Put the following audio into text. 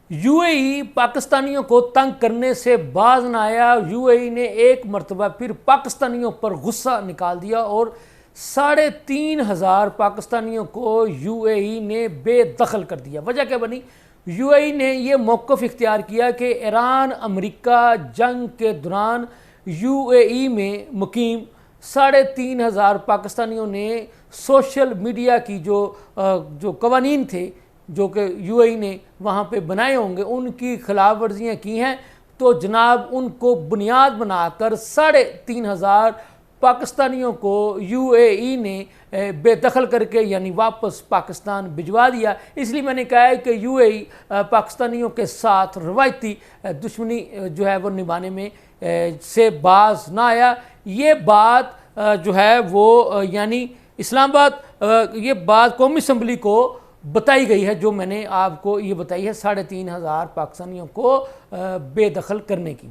You اے ای پاکستانیوں کو تنگ کرنے سے باز نہ آیا۔ یو اے ای نے ایک مرتبہ پھر پاکستانیوں پر غصہ نکال دیا اور 3,500 پاکستانیوں کو یو اے ای نے بے دخل کر دیا۔ وجہ کیا بنی؟ یو اے ای نے یہ موقف اختیار کیا کہ ایران امریکہ جنگ کے دوران یو اے ای میں مقیم 3,500 پاکستانیوں نے سوشل میڈیا کی جو قوانین تھے جو کہ یو اے ای نے وہاں پہ بنائے ہوں گے ان کی خلاف ورزیاں کی ہیں، تو جناب ان کو بنیاد بنا کر 3,500 پاکستانیوں کو یو اے ای نے بے دخل کر کے یعنی واپس پاکستان بھجوا دیا۔ اس لیے میں نے کہا ہے کہ یو اے ای پاکستانیوں کے ساتھ روایتی دشمنی جو ہے وہ نبھانے میں سے باز نہ آیا۔ یہ بات جو ہے وہ یعنی اسلام آباد یہ بات قومی اسمبلی کو بتائی گئی ہے، جو میں نے آپ کو یہ بتائی ہے 3,500 پاکستانیوں کو بے دخل کرنے کی۔